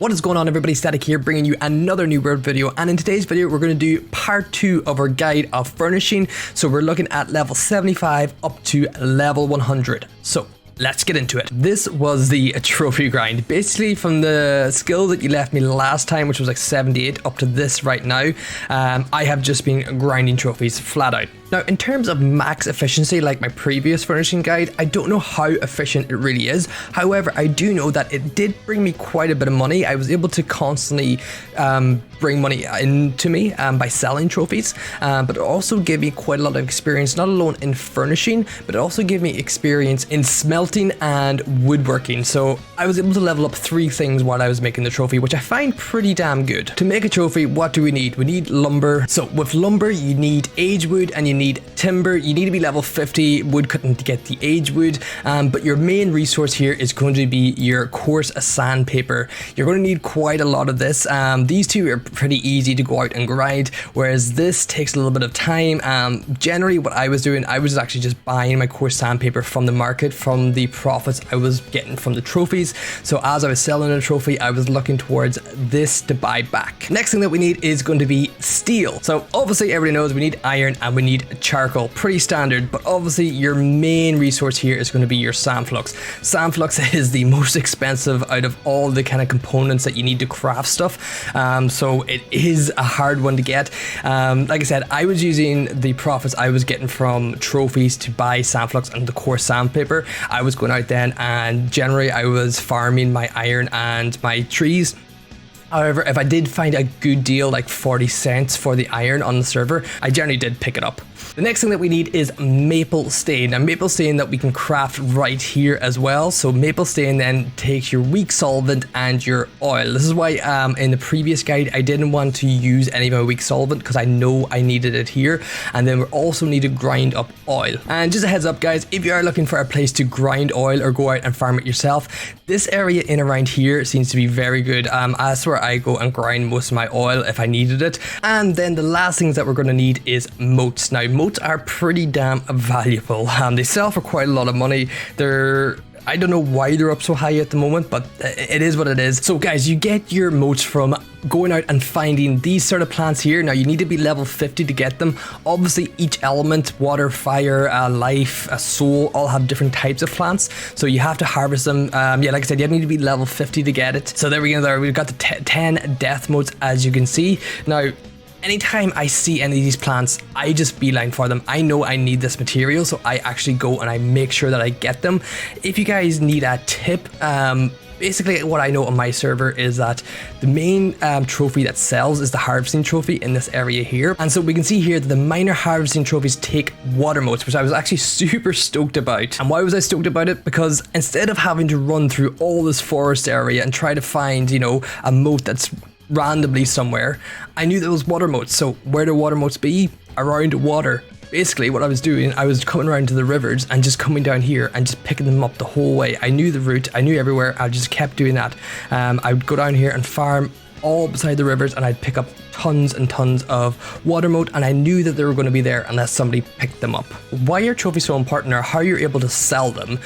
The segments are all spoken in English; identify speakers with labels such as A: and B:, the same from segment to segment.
A: What is going on, everybody? Static here, bringing you another new world video, and in today's video we're going to do part 2 of our guide of furnishing. So we're looking at level 75 up to level 100. So let's get into it. This was the trophy grind, basically from the skill that you left me last time, which was like 78, up to this right now. I have just been grinding trophies flat out. Now, in terms of max efficiency, like my previous furnishing guide, I don't know how efficient it really is. However, I do know that it did bring me quite a bit of money. I was able to constantly bring money into me by selling trophies, but it also gave me quite a lot of experience, not alone in furnishing, but it also gave me experience in smelting and woodworking. So I was able to level up 3 things while I was making the trophy, which I find pretty damn good. To make a trophy, what do we need? We need lumber. So with lumber, you need age wood and you need timber. You need to be level 50 woodcutting to get the age wood, but your main resource here is going to be your coarse sandpaper. You're going to need quite a lot of this. These two are pretty easy to go out and grind, whereas this takes a little bit of time. Generally what I was doing, I was actually just buying my coarse sandpaper from the market, from the profits I was getting from the trophies. So as I was selling a trophy, I was looking towards this to buy back. Next thing that we need is going to be steel. So obviously everybody knows we need iron and we need charcoal, pretty standard, but obviously your main resource here is going to be your SandFlux. SandFlux is the most expensive out of all the kind of components that you need to craft stuff, so it is a hard one to get. Like I said, I was using the profits I was getting from trophies to buy SandFlux and the coarse sandpaper. I was going out then and generally I was farming my iron and my trees. However, if I did find a good deal, like 40 cents for the iron on the server, I generally did pick it up. The next thing that we need is maple stain. Now, maple stain that we can craft right here as well. So maple stain then takes your weak solvent and your oil. This is why in the previous guide, I didn't want to use any of my weak solvent because I know I needed it here. And then we also need to grind up oil. And just a heads up, guys, if you are looking for a place to grind oil or go out and farm it yourself, this area in around here seems to be very good. That's where I go and grind most of my oil if I needed it. And then the last things that we're going to need is moats. Now, moats are pretty damn valuable. They sell for quite a lot of money. I don't know why they're up so high at the moment, but it is what it is. So guys, you get your moats from going out and finding these sort of plants here. Now you need to be level 50 to get them. Obviously each element, water, fire, life, soul, all have different types of plants. So you have to harvest them. Yeah, like I said, you need to be level 50 to get it. So there we go there. We've got the 10 death moats, as you can see. Now, anytime I see any of these plants, I just beeline for them. I know I need this material, so I actually go and I make sure that I get them. If you guys need a tip, basically what I know on my server is that the main trophy that sells is the harvesting trophy in this area here. And so we can see here that the minor harvesting trophies take water moats, which I was actually super stoked about. And why was I stoked about it? Because instead of having to run through all this forest area and try to find, you know, a moat that's randomly somewhere, I knew there was water moats. So where do water moats be? Around water. Basically what I was doing, I was coming around to the rivers and just coming down here and just picking them up the whole way. I knew the route, I knew everywhere, I just kept doing that. I would go down here and farm all beside the rivers and I'd pick up tons and tons of water moat, and I knew that they were going to be there unless somebody picked them up. Why are trophies so important, or how you're able to sell them?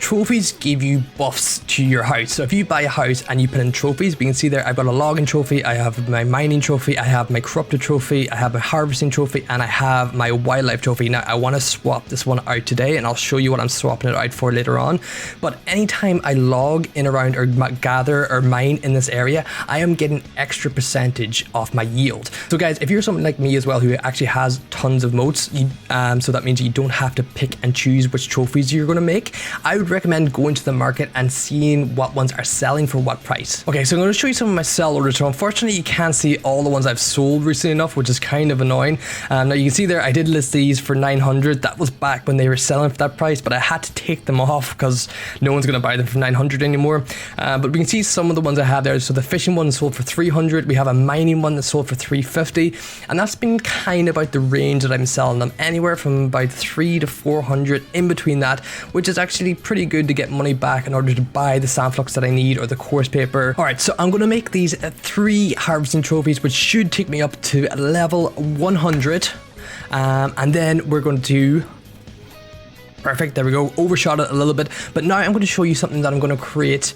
A: Trophies give you buffs to your house. So if you buy a house and you put in trophies, we can see there I've got a logging trophy, I have my mining trophy, I have my corrupted trophy, I have a harvesting trophy, and I have my wildlife trophy. Now I want to swap this one out today and I'll show you what I'm swapping it out for later on. But anytime I log in around or gather or mine in this area, I am getting extra percentage off my yield. So guys, if you're someone like me as well who actually has tons of moats, so that means you don't have to pick and choose which trophies you're going to make, I would recommend going to the market and seeing what ones are selling for what price. Okay, so I'm going to show you some of my sell orders. So unfortunately you can't see all the ones I've sold recently enough, which is kind of annoying. Now you can see there I did list these for 900. That was back when they were selling for that price, but I had to take them off because no one's going to buy them for 900 anymore. But we can see some of the ones I have there. So the fishing one sold for 300. We have a mining one that sold for 350, and that's been kind of about the range that I'm selling them, anywhere from about 300 to 400, in between that, which is actually pretty good to get money back in order to buy the SandFlux that I need or the coarse paper. Alright, so I'm going to make these 3 harvesting trophies, which should take me up to level 100. And then we're going to perfect, there we go, overshot it a little bit. But now I'm going to show you something that I'm going to create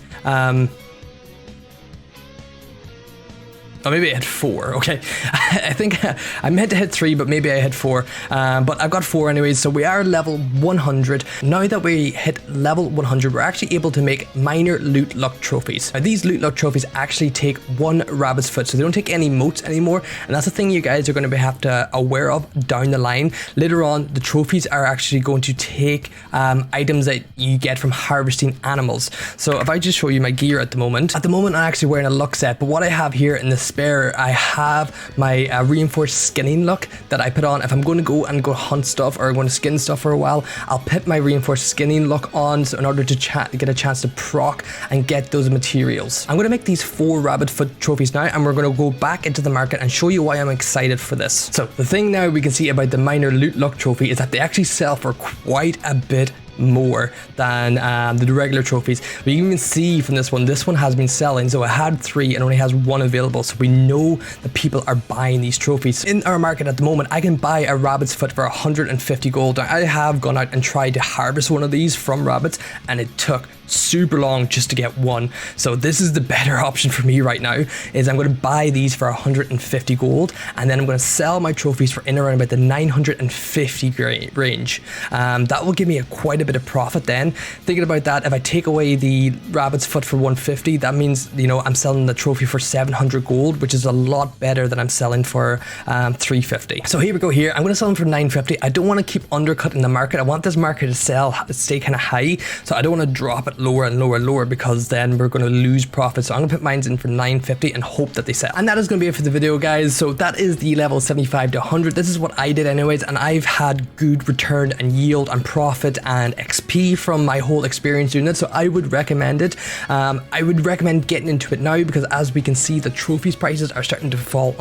A: Oh, maybe I had 4, okay. I think I meant to hit 3, but maybe I hit 4. But I've got 4 anyways, so we are level 100. Now that we hit level 100, we're actually able to make minor loot luck trophies. Now, these loot luck trophies actually take 1 rabbit's foot, so they don't take any motes anymore, and that's the thing you guys are going to have to aware of down the line. Later on, the trophies are actually going to take items that you get from harvesting animals. So if I just show you my gear at the moment I'm actually wearing a luck set, but what I have here in the spare, I have my reinforced skinning luck that I put on. If I'm going to go hunt stuff or going to skin stuff for a while, I'll put my reinforced skinning luck on, so in order to get a chance to proc and get those materials. I'm going to make these 4 rabbit foot trophies now, and we're going to go back into the market and show you why I'm excited for this. So the thing now we can see about the minor loot luck trophy is that they actually sell for quite a bit more than the regular trophies. We can even see from this one has been selling, so it had 3 and only has 1 available, so we know that people are buying these trophies. In our market at the moment, I can buy a rabbit's foot for 150 gold. Now, I have gone out and tried to harvest one of these from rabbits, and it took super long just to get 1. So this is the better option for me right now, is I'm going to buy these for 150 gold, and then I'm going to sell my trophies for in around about the 950 range. That will give me quite a bit of profit then. Thinking about that, if I take away the rabbit's foot for 150, that means, you know, I'm selling the trophy for 700 gold, which is a lot better than I'm selling for 350. So here we go here. I'm going to sell them for 950. I don't want to keep undercutting the market. I want this market to stay kind of high, so I don't want to drop it lower and lower, because then we're going to lose profit. So I'm going to put mine in for 950 and hope that they sell. And that is going to be it for the video, guys. So that is the level 75 to 100. This is what I did anyways, and I've had good return and yield and profit and XP from my whole experience doing it, so I would recommend it. I would recommend getting into it now, because as we can see, the trophies prices are starting to fall,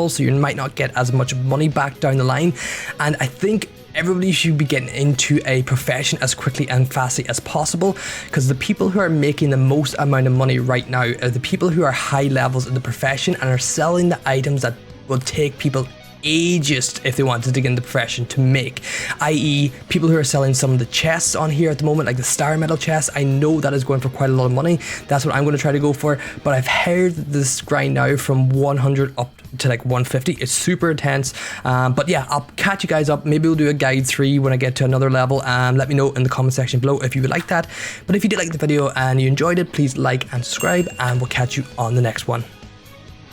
A: so you might not get as much money back down the line. And I think everybody should be getting into a profession as quickly and fastly as possible, because the people who are making the most amount of money right now are the people who are high levels in the profession and are selling the items that will take people ages if they wanted to get in the profession to make, i.e. people who are selling some of the chests on here at the moment, like the star medal chests. I know that is going for quite a lot of money. That's what I'm going to try to go for, but I've heard this grind now from 100 up to like 150. It's super intense, but yeah, I'll catch you guys up. Maybe we'll do a guide 3 when I get to another level. Let me know in the comment section below if you would like that. But if you did like the video and you enjoyed it, please like and subscribe, and we'll catch you on the next one.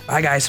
A: Bye guys.